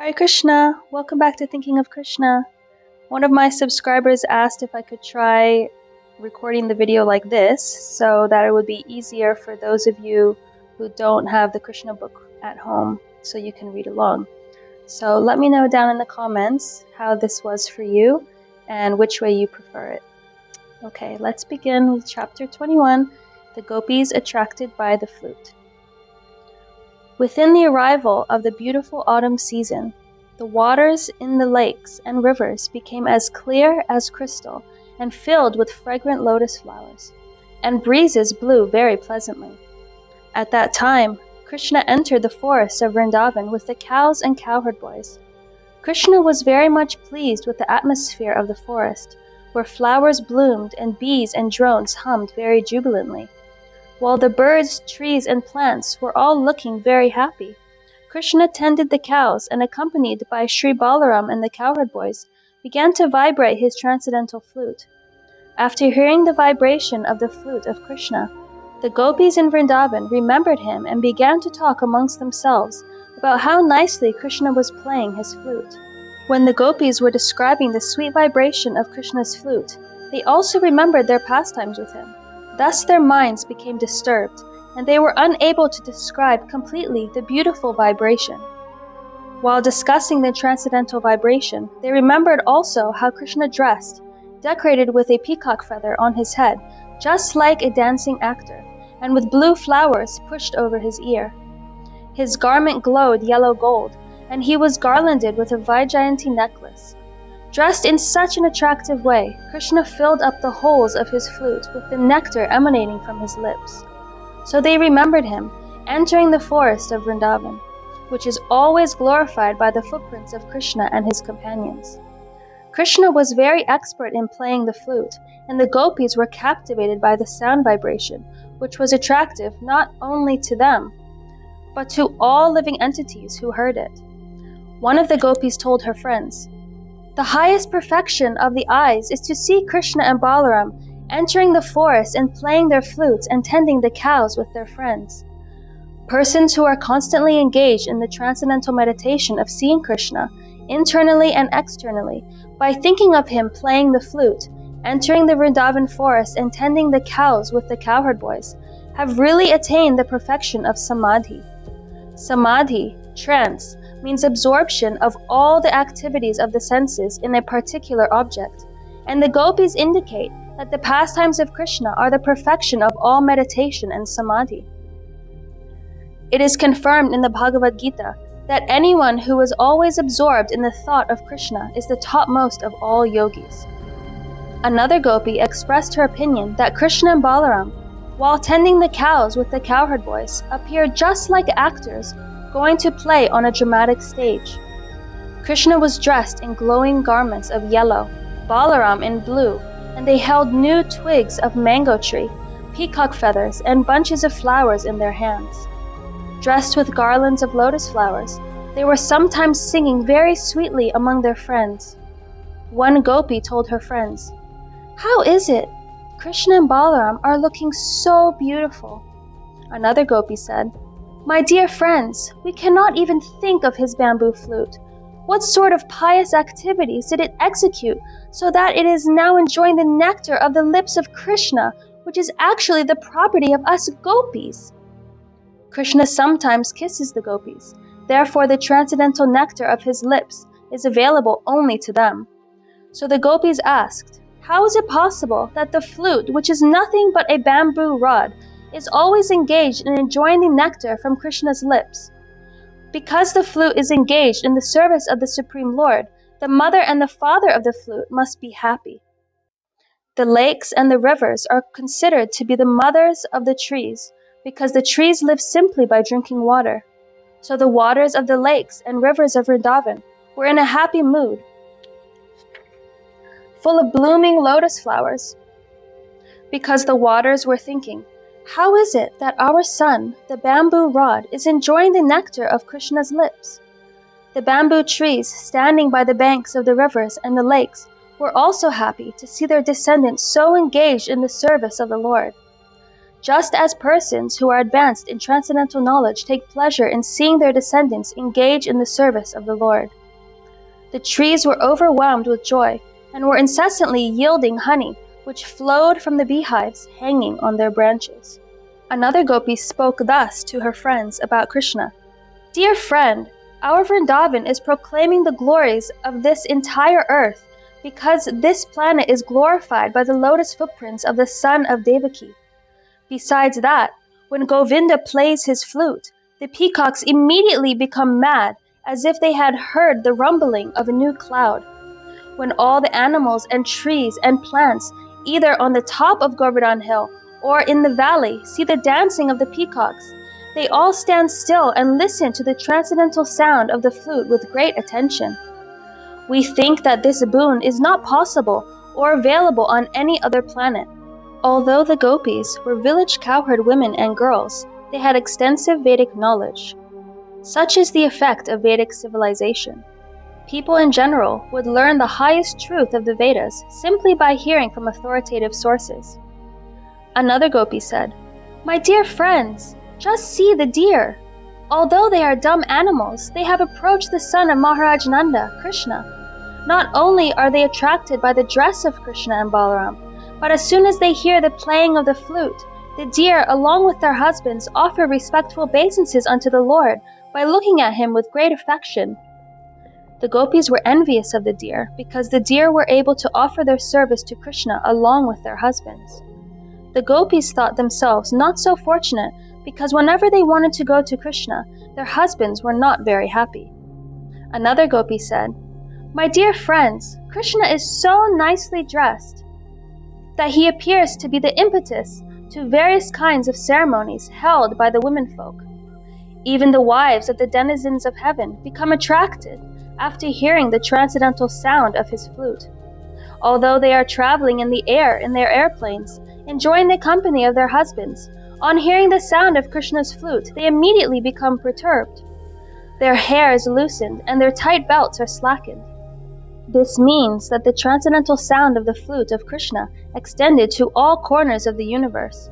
Hare Krishna! Welcome back to Thinking of Krishna. One of my subscribers asked if I could try recording the video like this so that it would be easier for those of you who don't have the Krishna book at home so you can read along. So let me know down in the comments how this was for you and which way you prefer it. Okay, let's begin with chapter 21, The Gopis Attracted by the Flute. Within the arrival of the beautiful autumn season, the waters in the lakes and rivers became as clear as crystal and filled with fragrant lotus flowers, and breezes blew very pleasantly. At that time, Krishna entered the forests of Vrindavan with the cows and cowherd boys. Krishna was very much pleased with the atmosphere of the forest, where flowers bloomed and bees and drones hummed very jubilantly. While the birds, trees, and plants were all looking very happy, Krishna tended the cows and, accompanied by Sri Balaram and the cowherd boys, began to vibrate his transcendental flute. After hearing the vibration of the flute of Krishna, the gopis in Vrindavan remembered him and began to talk amongst themselves about how nicely Krishna was playing his flute. When the gopis were describing the sweet vibration of Krishna's flute, they also remembered their pastimes with him. Thus their minds became disturbed, and they were unable to describe completely the beautiful vibration. While discussing the transcendental vibration, they remembered also how Krishna dressed, decorated with a peacock feather on his head, just like a dancing actor, and with blue flowers pushed over his ear. His garment glowed yellow gold, and he was garlanded with a Vaijayanti necklace. Dressed in such an attractive way, Krishna filled up the holes of his flute with the nectar emanating from his lips. So they remembered him, entering the forest of Vrindavan, which is always glorified by the footprints of Krishna and his companions. Krishna was very expert in playing the flute, and the gopis were captivated by the sound vibration, which was attractive not only to them, but to all living entities who heard it. One of the gopis told her friends, "The highest perfection of the eyes is to see Krishna and Balaram entering the forest and playing their flutes and tending the cows with their friends." Persons who are constantly engaged in the transcendental meditation of seeing Krishna, internally and externally, by thinking of him playing the flute, entering the Vrindavan forest and tending the cows with the cowherd boys, have really attained the perfection of samadhi. Samadhi, trance, means absorption of all the activities of the senses in a particular object, and the gopis indicate that the pastimes of Krishna are the perfection of all meditation and samadhi. It is confirmed in the Bhagavad Gita that anyone who is always absorbed in the thought of Krishna is the topmost of all yogis. Another gopi expressed her opinion that Krishna and Balaram, while tending the cows with the cowherd boys, appeared just like actors going to play on a dramatic stage. Krishna was dressed in glowing garments of yellow, Balaram in blue, and they held new twigs of mango tree, peacock feathers, and bunches of flowers in their hands. Dressed with garlands of lotus flowers, they were sometimes singing very sweetly among their friends. One gopi told her friends, "How is it? Krishna and Balaram are looking so beautiful." Another gopi said, "My dear friends, we cannot even think of his bamboo flute. What sort of pious activities did it execute so that it is now enjoying the nectar of the lips of Krishna, which is actually the property of us gopis?" Krishna sometimes kisses the gopis, therefore the transcendental nectar of his lips is available only to them. So the gopis asked, "How is it possible that the flute, which is nothing but a bamboo rod, is always engaged in enjoying the nectar from Krishna's lips? Because the flute is engaged in the service of the Supreme Lord, the mother and the father of the flute must be happy. The lakes and the rivers are considered to be the mothers of the trees, because the trees live simply by drinking water. So the waters of the lakes and rivers of Vrindavan were in a happy mood, full of blooming lotus flowers, because the waters were thinking, 'How is it that our son, the bamboo rod, is enjoying the nectar of Krishna's lips?' The bamboo trees standing by the banks of the rivers and the lakes were also happy to see their descendants so engaged in the service of the Lord. just as persons who are advanced in transcendental knowledge take pleasure in seeing their descendants engage in the service of the Lord. The trees were overwhelmed with joy and were incessantly yielding honey, which flowed from the beehives hanging on their branches. Another gopi spoke thus to her friends about Krishna. Dear friend, our Vrindavan is proclaiming the glories of this entire earth because this planet is glorified by the lotus footprints of the son of Devaki. Besides that, when Govinda plays his flute, the peacocks immediately become mad as if they had heard the rumbling of a new cloud. When all the animals and trees and plants, either on the top of Govardhan Hill or in the valley, see the dancing of the peacocks, they all stand still and listen to the transcendental sound of the flute with great attention. We think that this boon is not possible or available on any other planet. Although the gopis were village cowherd women and girls, they had extensive Vedic knowledge. Such is the effect of Vedic civilization. People in general would learn the highest truth of the Vedas simply by hearing from authoritative sources. Another gopi said, My dear friends, just see the deer. Although they are dumb animals, they have approached the son of Maharaj Nanda, Krishna. Not only are they attracted by the dress of Krishna and Balaram, but as soon as they hear the playing of the flute, the deer, along with their husbands, offer respectful obeisances unto the Lord by looking at him with great affection. The gopis were envious of the deer because the deer were able to offer their service to Krishna along with their husbands. The gopis thought themselves not so fortunate because whenever they wanted to go to Krishna, their husbands were not very happy. Another gopi said, My dear friends, Krishna is so nicely dressed that he appears to be the impetus to various kinds of ceremonies held by the womenfolk. Even the wives of the denizens of heaven become attracted after hearing the transcendental sound of his flute. Although they are traveling in the air in their airplanes, enjoying the company of their husbands, on hearing the sound of Krishna's flute, they immediately become perturbed. Their hair is loosened and their tight belts are slackened. This means that the transcendental sound of the flute of Krishna extended to all corners of the universe.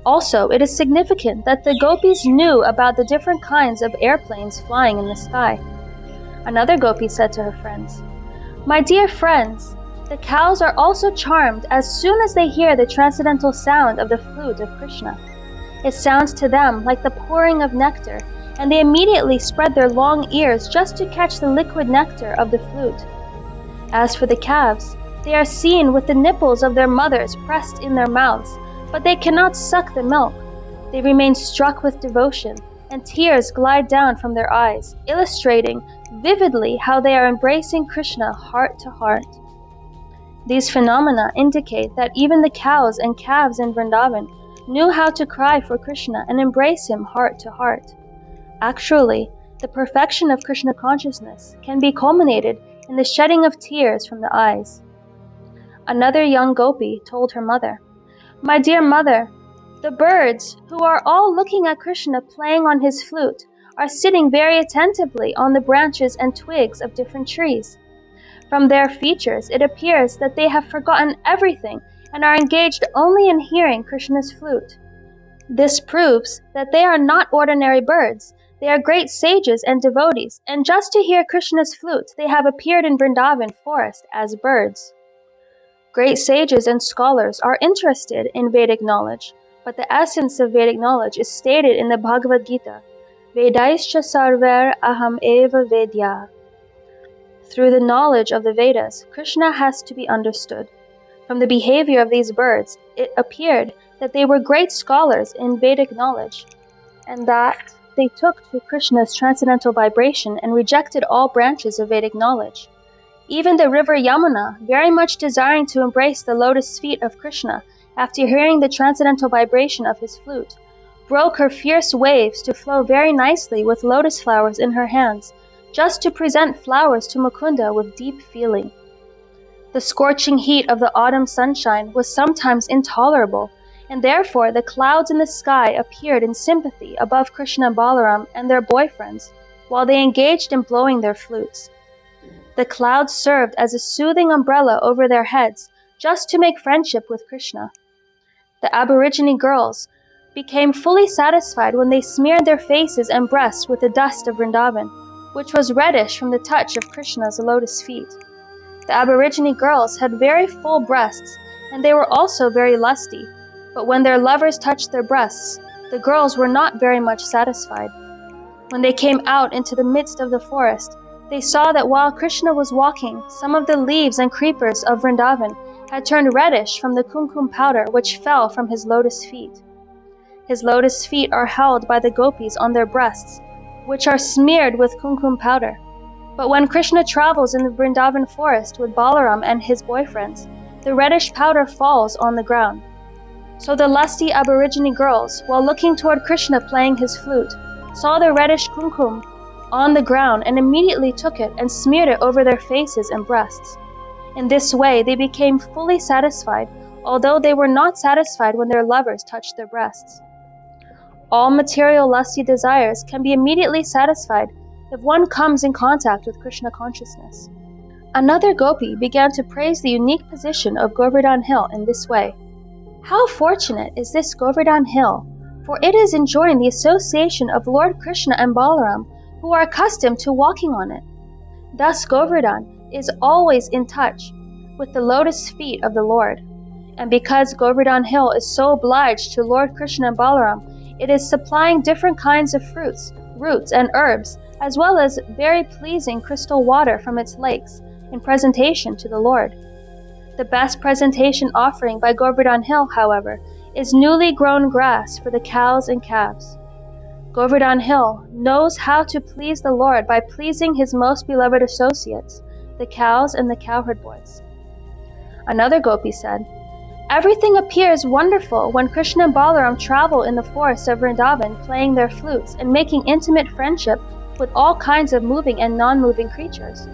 Also, it is significant that the gopis knew about the different kinds of airplanes flying in the sky. Another gopi said to her friends, My dear friends, the cows are also charmed as soon as they hear the transcendental sound of the flute of Krishna. It sounds to them like the pouring of nectar, and they immediately spread their long ears just to catch the liquid nectar of the flute. As for the calves, they are seen with the nipples of their mothers pressed in their mouths, but they cannot suck the milk. They remain struck with devotion, and tears glide down from their eyes, illustrating vividly how they are embracing Krishna heart to heart. These phenomena indicate that even the cows and calves in Vrindavan knew how to cry for Krishna and embrace him heart to heart. Actually, the perfection of Krishna consciousness can be culminated in the shedding of tears from the eyes. Another young gopi told her mother, My dear mother, the birds, who are all looking at Krishna playing on his flute, are sitting very attentively on the branches and twigs of different trees. From their features, it appears that they have forgotten everything and are engaged only in hearing Krishna's flute. This proves that they are not ordinary birds. They are great sages and devotees, and just to hear Krishna's flute, they have appeared in Vrindavan forest as birds. Great sages and scholars are interested in Vedic knowledge, but the essence of Vedic knowledge is stated in the Bhagavad Gita, Vedaischa sarver aham eva vedya. Through the knowledge of the Vedas, Krishna has to be understood. From the behavior of these birds, it appeared that they were great scholars in Vedic knowledge, and that they took to Krishna's transcendental vibration and rejected all branches of Vedic knowledge. Even the river Yamuna, very much desiring to embrace the lotus feet of Krishna after hearing the transcendental vibration of his flute, broke her fierce waves to flow very nicely with lotus flowers in her hands, just to present flowers to Mukunda with deep feeling. The scorching heat of the autumn sunshine was sometimes intolerable, and therefore the clouds in the sky appeared in sympathy above Krishna and Balaram and their boyfriends, while they engaged in blowing their flutes. The clouds served as a soothing umbrella over their heads, just to make friendship with Krishna. The Aborigine girls, became fully satisfied when they smeared their faces and breasts with the dust of Vrindavan, which was reddish from the touch of Krishna's lotus feet. The Aborigine girls had very full breasts, and they were also very lusty, but when their lovers touched their breasts, the girls were not very much satisfied. When they came out into the midst of the forest, they saw that while Krishna was walking, some of the leaves and creepers of Vrindavan had turned reddish from the kumkum powder which fell from his lotus feet. His lotus feet are held by the gopis on their breasts, which are smeared with kumkum powder. But when Krishna travels in the Vrindavan forest with Balaram and his boyfriends, the reddish powder falls on the ground. So the lusty Aborigine girls, while looking toward Krishna playing his flute, saw the reddish kumkum on the ground and immediately took it and smeared it over their faces and breasts. In this way they became fully satisfied, although they were not satisfied when their lovers touched their breasts. All material lusty desires can be immediately satisfied if one comes in contact with Krishna consciousness. Another gopi began to praise the unique position of Govardhan Hill in this way. How fortunate is this Govardhan Hill, for it is enjoying the association of Lord Krishna and Balaram, who are accustomed to walking on it. Thus Govardhan is always in touch with the lotus feet of the Lord. And because Govardhan Hill is so obliged to Lord Krishna and Balaram, it is supplying different kinds of fruits, roots, and herbs, as well as very pleasing crystal water from its lakes, in presentation to the Lord. The best presentation offering by Govardhan Hill, however, is newly grown grass for the cows and calves. Govardhan Hill knows how to please the Lord by pleasing his most beloved associates, the cows and the cowherd boys. Another gopi said, "Everything appears wonderful when Krishna and Balaram travel in the forests of Vrindavan playing their flutes and making intimate friendship with all kinds of moving and non-moving creatures.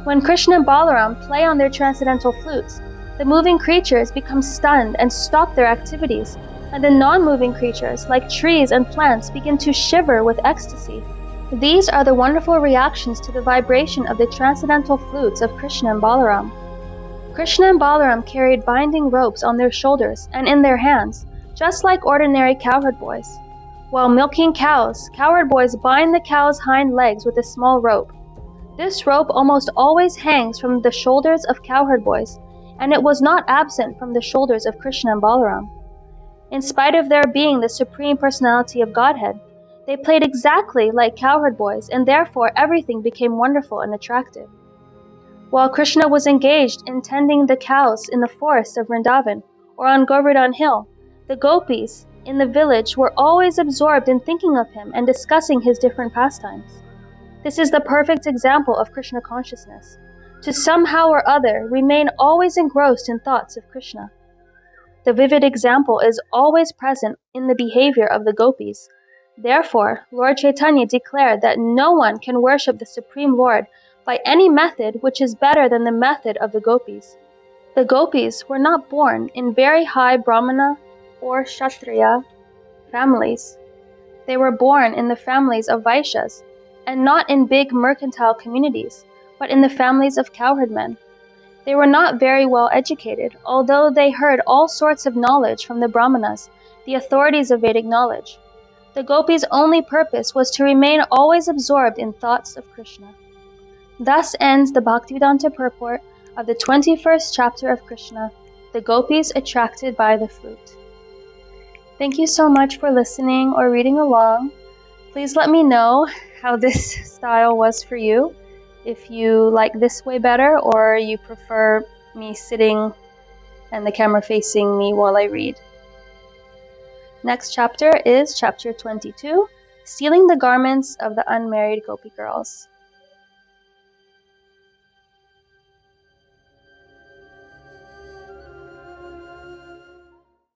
When Krishna and Balaram play on their transcendental flutes, the moving creatures become stunned and stop their activities, and the non-moving creatures, like trees and plants, begin to shiver with ecstasy. These are the wonderful reactions to the vibration of the transcendental flutes of Krishna and Balaram. Krishna and Balaram carried binding ropes on their shoulders and in their hands, just like ordinary cowherd boys. While milking cows, cowherd boys bind the cow's hind legs with a small rope. This rope almost always hangs from the shoulders of cowherd boys, and it was not absent from the shoulders of Krishna and Balaram. In spite of their being the Supreme Personality of Godhead, they played exactly like cowherd boys, and therefore everything became wonderful and attractive. While Krishna was engaged in tending the cows in the forest of Vrindavan or on Govardhan Hill, the gopis in the village were always absorbed in thinking of him and discussing his different pastimes. This is the perfect example of Krishna consciousness, to somehow or other remain always engrossed in thoughts of Krishna. The vivid example is always present in the behavior of the gopis. Therefore, Lord Chaitanya declared that no one can worship the Supreme Lord by any method which is better than the method of the gopis. The gopis were not born in very high Brahmana or Kshatriya families. They were born in the families of Vaishyas, and not in big mercantile communities, but in the families of cowherd men. They were not very well educated, although they heard all sorts of knowledge from the Brahmanas, the authorities of Vedic knowledge. The gopis' only purpose was to remain always absorbed in thoughts of Krishna. Thus ends the Bhaktivedanta purport of the 21st chapter of Krishna, the gopis attracted by the flute. Thank you so much for listening or reading along. Please let me know how this style was for you, if you like this way better or you prefer me sitting and the camera facing me while I read. Next chapter is chapter 22, Stealing the Garments of the Unmarried Gopi Girls.